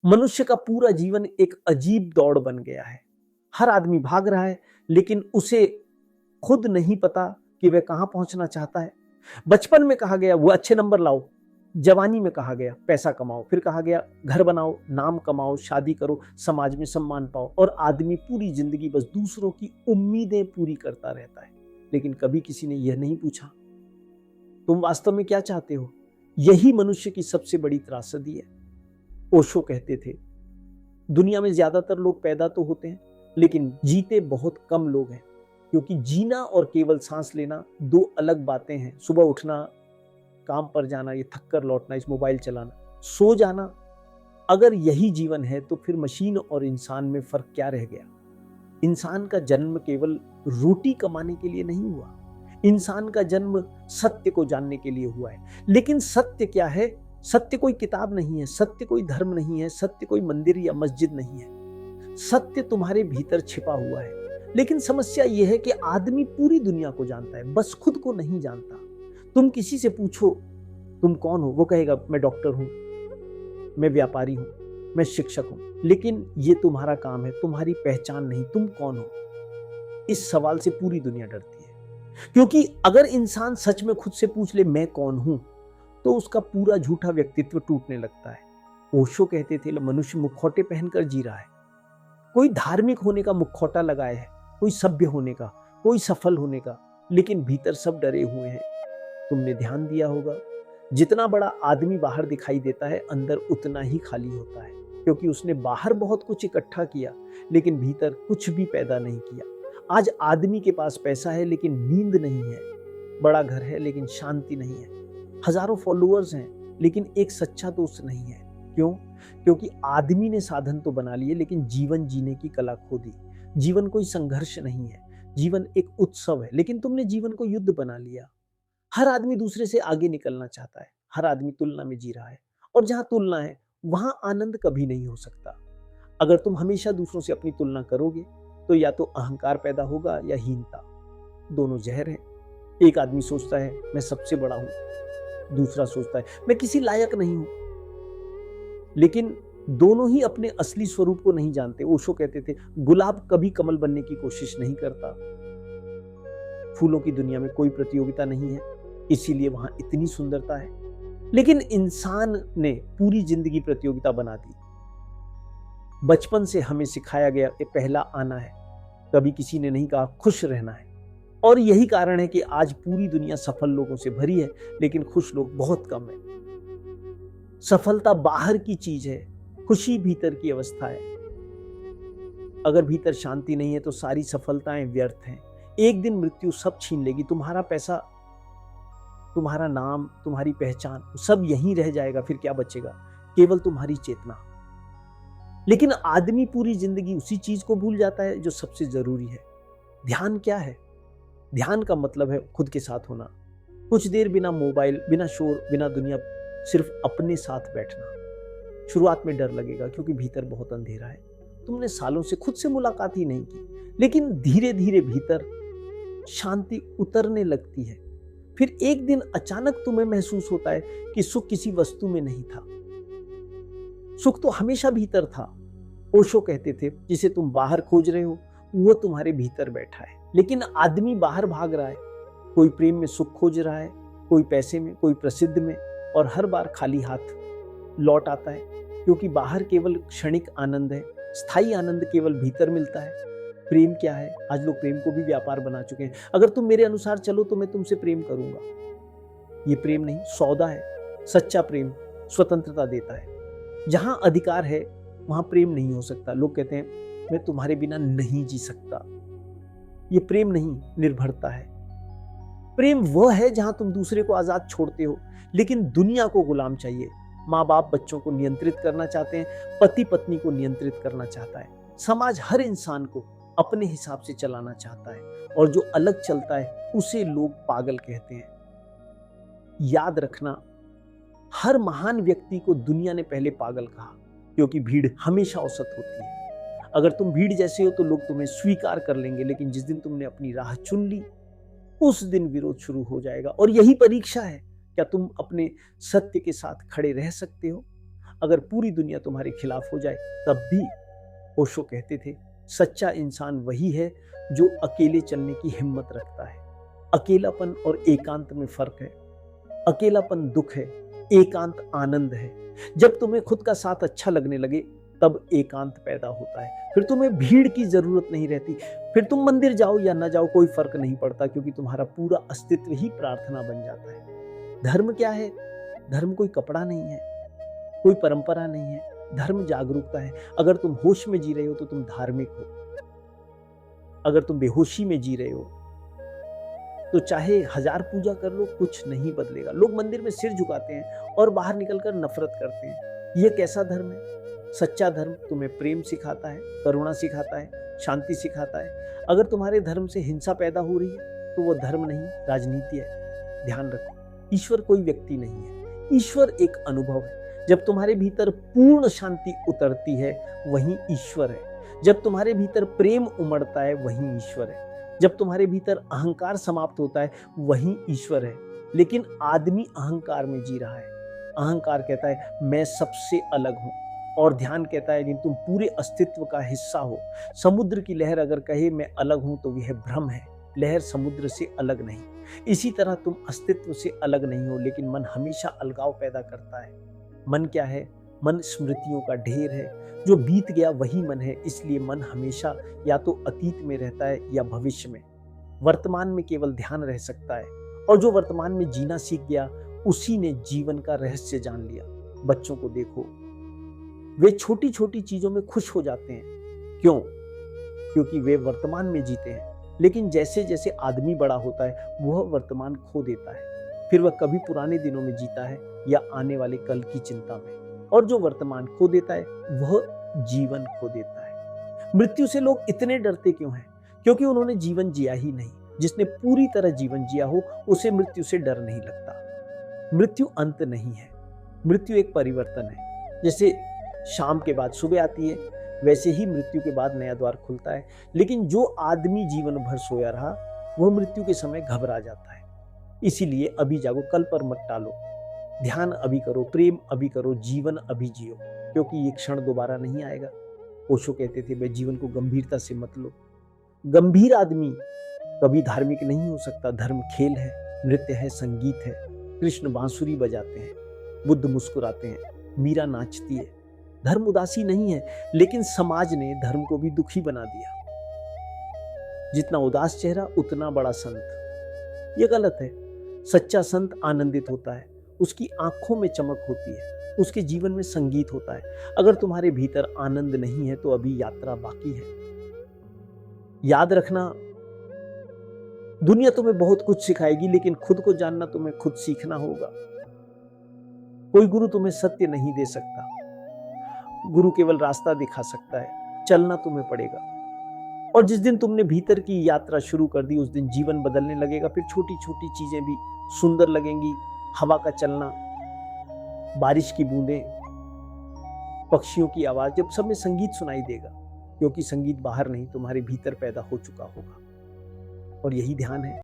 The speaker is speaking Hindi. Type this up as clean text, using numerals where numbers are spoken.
मनुष्य का पूरा जीवन एक अजीब दौड़ बन गया है। हर आदमी भाग रहा है, लेकिन उसे खुद नहीं पता कि वह कहां पहुंचना चाहता है। बचपन में कहा गया वो अच्छे नंबर लाओ, जवानी में कहा गया पैसा कमाओ, फिर कहा गया घर बनाओ, नाम कमाओ, शादी करो, समाज में सम्मान पाओ, और आदमी पूरी जिंदगी बस दूसरों की उम्मीदें पूरी करता रहता है। लेकिन कभी किसी ने यह नहीं पूछा तुम वास्तव में क्या चाहते हो। यही मनुष्य की सबसे बड़ी त्रासदी है। ओशो कहते थे, दुनिया में ज्यादातर लोग पैदा तो होते हैं, लेकिन जीते बहुत कम लोग हैं, क्योंकि जीना और केवल सांस लेना दो अलग बातें हैं। सुबह उठना, काम पर जाना, ये थक कर लौटना, इस मोबाइल चलाना, सो जाना, अगर यही जीवन है तो फिर मशीन और इंसान में फर्क क्या रह गया। इंसान का जन्म केवल रोटी कमाने के लिए नहीं हुआ, इंसान का जन्म सत्य को जानने के लिए हुआ है। लेकिन सत्य क्या है? सत्य कोई किताब नहीं है, सत्य कोई धर्म नहीं है, सत्य कोई मंदिर या मस्जिद नहीं है। सत्य तुम्हारे भीतर छिपा हुआ है। लेकिन समस्या यह है कि आदमी पूरी दुनिया को जानता है, बस खुद को नहीं जानता। तुम किसी से पूछो तुम कौन हो, वो कहेगा मैं डॉक्टर हूं, मैं व्यापारी हूं, मैं शिक्षक हूं। लेकिन ये तुम्हारा काम है, तुम्हारी पहचान नहीं। तुम कौन हो? इस सवाल से पूरी दुनिया डरती है, क्योंकि अगर इंसान सच में खुद से पूछ ले मैं कौन हूं, तो उसका पूरा झूठा व्यक्तित्व टूटने लगता है। ओशो कहते थे, मनुष्य मुखौटे पहनकर जी रहा है। कोई धार्मिक होने का मुखौटा लगाए है, कोई सभ्य होने का, कोई सफल होने का, लेकिन भीतर सब डरे हुए हैं। तुमने ध्यान दिया होगा, जितना बड़ा आदमी बाहर दिखाई देता है, अंदर उतना ही खाली होता है, क्योंकि उसने बाहर बहुत कुछ इकट्ठा किया, लेकिन भीतर कुछ भी पैदा नहीं किया। आज आदमी के पास पैसा है, लेकिन नींद नहीं है। बड़ा घर है, लेकिन शांति नहीं है। हजारों फॉलोअर्स हैं, लेकिन एक सच्चा दोस्त नहीं है। क्यों? क्योंकि आदमी ने साधन तो बना लिए, लेकिन जीवन जीने की कला खो दी। जीवन कोई संघर्ष नहीं है, जीवन एक उत्सव है, लेकिन तुमने जीवन को युद्ध बना लिया। हर आदमी दूसरे से आगे निकलना चाहता है, हर आदमी तुलना में जी रहा है, और जहां तुलना है वहां आनंद कभी नहीं हो सकता। अगर तुम हमेशा दूसरों से अपनी तुलना करोगे, तो या तो अहंकार पैदा होगा या हीनता। दोनों जहर हैं। एक आदमी सोचता है मैं सबसे बड़ा हूं, दूसरा सोचता है मैं किसी लायक नहीं हूं। लेकिन दोनों ही अपने असली स्वरूप को नहीं जानते। ओशो कहते थे, गुलाब कभी कमल बनने की कोशिश नहीं करता। फूलों की दुनिया में कोई प्रतियोगिता नहीं है, इसीलिए वहां इतनी सुंदरता है। लेकिन इंसान ने पूरी जिंदगी प्रतियोगिता बना दी। बचपन से हमें सिखाया गया कि पहला आना है, कभी किसी ने नहीं कहा खुश रहना है। और यही कारण है कि आज पूरी दुनिया सफल लोगों से भरी है, लेकिन खुश लोग बहुत कम हैं। सफलता बाहर की चीज है, खुशी भीतर की अवस्था है। अगर भीतर शांति नहीं है तो सारी सफलताएं व्यर्थ हैं। एक दिन मृत्यु सब छीन लेगी। तुम्हारा पैसा, तुम्हारा नाम, तुम्हारी पहचान, सब यहीं रह जाएगा। फिर क्या बचेगा? केवल तुम्हारी चेतना। लेकिन आदमी पूरी जिंदगी उसी चीज को भूल जाता है जो सबसे जरूरी है। ध्यान क्या है? ध्यान का मतलब है खुद के साथ होना। कुछ देर बिना मोबाइल, बिना शोर, बिना दुनिया, सिर्फ अपने साथ बैठना। शुरुआत में डर लगेगा, क्योंकि भीतर बहुत अंधेरा है। तुमने सालों से खुद से मुलाकात ही नहीं की, लेकिन धीरे धीरे भीतर शांति उतरने लगती है। फिर एक दिन अचानक तुम्हें महसूस होता है कि सुख किसी वस्तु में नहीं था, सुख तो हमेशा भीतर था। ओशो कहते थे, जिसे तुम बाहर खोज रहे हो वो तुम्हारे भीतर बैठा है। लेकिन आदमी बाहर भाग रहा है। कोई प्रेम में सुख खोज रहा है, कोई पैसे में, कोई प्रसिद्ध में, और हर बार खाली हाथ लौट आता है, क्योंकि बाहर केवल क्षणिक आनंद है, स्थायी आनंद केवल भीतर मिलता है। प्रेम क्या है? आज लोग प्रेम को भी व्यापार बना चुके हैं। अगर तुम मेरे अनुसार चलो तो मैं तुमसे प्रेम करूंगा। ये प्रेम नहीं, सौदा है। सच्चा प्रेम स्वतंत्रता देता है। जहां अधिकार है वहां प्रेम नहीं हो सकता। लोग कहते हैं मैं तुम्हारे बिना नहीं जी सकता। ये प्रेम नहीं, निर्भरता है। प्रेम वह है जहां तुम दूसरे को आजाद छोड़ते हो, लेकिन दुनिया को गुलाम चाहिए। माँ बाप बच्चों को नियंत्रित करना चाहते हैं, पति पत्नी को नियंत्रित करना चाहता है, समाज हर इंसान को अपने हिसाब से चलाना चाहता है, और जो अलग चलता है उसे लोग पागल कहते हैं। याद रखना, हर महान व्यक्ति को दुनिया ने पहले पागल कहा, क्योंकि भीड़ हमेशा औसत होती है। अगर तुम भीड़ जैसे हो तो लोग तुम्हें स्वीकार कर लेंगे, लेकिन जिस दिन तुमने अपनी राह चुन ली उस दिन विरोध शुरू हो जाएगा। और यही परीक्षा है, क्या तुम अपने सत्य के साथ खड़े रह सकते हो? अगर पूरी दुनिया तुम्हारे खिलाफ हो जाए तब भी ओशो कहते थे, सच्चा इंसान वही है जो अकेले चलने की हिम्मत रखता है। अकेलापन और एकांत में फर्क है। अकेलापन दुख है, एकांत आनंद है। जब तुम्हें खुद का साथ अच्छा लगने लगे तब एकांत पैदा होता है। फिर तुम्हें भीड़ की जरूरत नहीं रहती। फिर तुम मंदिर जाओ या ना जाओ कोई फर्क नहीं पड़ता, क्योंकि तुम्हारा पूरा अस्तित्व ही प्रार्थना बन जाता है। धर्म क्या है? धर्म कोई कपड़ा नहीं है, कोई परंपरा नहीं है। धर्म जागरूकता है। अगर तुम होश में जी रहे हो तो तुम धार्मिक हो। अगर तुम बेहोशी में जी रहे हो तो चाहे 1000 पूजा कर लो, कुछ नहीं बदलेगा। लोग मंदिर में सिर झुकाते हैं और बाहर निकलकर नफरत करते हैं। यह कैसा धर्म है? सच्चा धर्म तुम्हें प्रेम सिखाता है, करुणा सिखाता है, शांति सिखाता है। अगर तुम्हारे धर्म से हिंसा पैदा हो रही है तो वो धर्म नहीं, राजनीति है। ध्यान रखो, ईश्वर कोई व्यक्ति नहीं है, ईश्वर एक अनुभव है। जब तुम्हारे भीतर पूर्ण शांति उतरती है वही ईश्वर है। जब तुम्हारे भीतर प्रेम उमड़ता है वही ईश्वर है। जब तुम्हारे भीतर अहंकार समाप्त होता है वही ईश्वर है। लेकिन आदमी अहंकार में जी रहा है। अहंकार कहता है मैं सबसे अलग हूं, और ध्यान कहता है कि तुम पूरे अस्तित्व का हिस्सा हो। समुद्र की लहर अगर कहे मैं अलग हूं तो यह भ्रम है। लहर समुद्र से अलग नहीं। इसी तरह तुम अस्तित्व से अलग नहीं हो, लेकिन मन हमेशा अलगाव पैदा करता है। मन क्या है? मन स्मृतियों का ढेर है। जो बीत गया वही मन है। इसलिए मन हमेशा या तो अतीत में रहता है या भविष्य में। वर्तमान में केवल ध्यान रह सकता है, और जो वर्तमान में जीना सीख गया उसी ने जीवन का रहस्य जान लिया। बच्चों को देखो, वे छोटी छोटी चीजों में खुश हो जाते हैं। क्यों? क्योंकि वे वर्तमान में जीते हैं। लेकिन जैसे जैसे आदमी बड़ा होता है वह वर्तमान खो देता है। फिर वह कभी पुराने दिनों में जीता है या आने वाले कल की चिंता में। और जो वर्तमान खो देता है वह जीवन खो देता है। मृत्यु से लोग इतने डरते क्यों हैं? क्योंकि उन्होंने जीवन जिया ही नहीं। जिसने पूरी तरह जीवन जिया हो उसे मृत्यु से डर नहीं लगता। मृत्यु अंत नहीं है, मृत्यु एक परिवर्तन है। जैसे शाम के बाद सुबह आती है, वैसे ही मृत्यु के बाद नया द्वार खुलता है। लेकिन जो आदमी जीवन भर सोया रहा वह मृत्यु के समय घबरा जाता है। इसीलिए अभी जागो, कल पर मत टालो। ध्यान अभी करो, प्रेम अभी करो, जीवन अभी जियो, क्योंकि ये क्षण दोबारा नहीं आएगा। ओशो कहते थे भाई जीवन को गंभीरता से मत लो। गंभीर आदमी कभी धार्मिक नहीं हो सकता। धर्म खेल है, नृत्य है, संगीत है। कृष्ण बांसुरी बजाते हैं, बुद्ध मुस्कुराते हैं, मीरा नाचती है। धर्म उदासी नहीं है, लेकिन समाज ने धर्म को भी दुखी बना दिया। जितना उदास चेहरा उतना बड़ा संत। यह गलत है। सच्चा संत आनंदित होता है, उसकी आंखों में चमक होती है, उसके जीवन में संगीत होता है। अगर तुम्हारे भीतर आनंद नहीं है तो अभी यात्रा बाकी है। याद रखना, दुनिया तुम्हें बहुत कुछ सिखाएगी, लेकिन खुद को जानना तुम्हें खुद सीखना होगा। कोई गुरु तुम्हें सत्य नहीं दे सकता। गुरु केवल रास्ता दिखा सकता है। चलना तुम्हें पड़ेगा। और जिस दिन तुमने भीतर की यात्रा शुरू कर दी उस दिन जीवन बदलने लगेगा। फिर छोटी छोटी चीजें भी सुंदर लगेंगी। हवा का चलना, बारिश की बूंदें, पक्षियों की आवाज, जब सब में संगीत सुनाई देगा, क्योंकि संगीत बाहर नहीं तुम्हारे भीतर पैदा हो चुका होगा। और यही ध्यान है।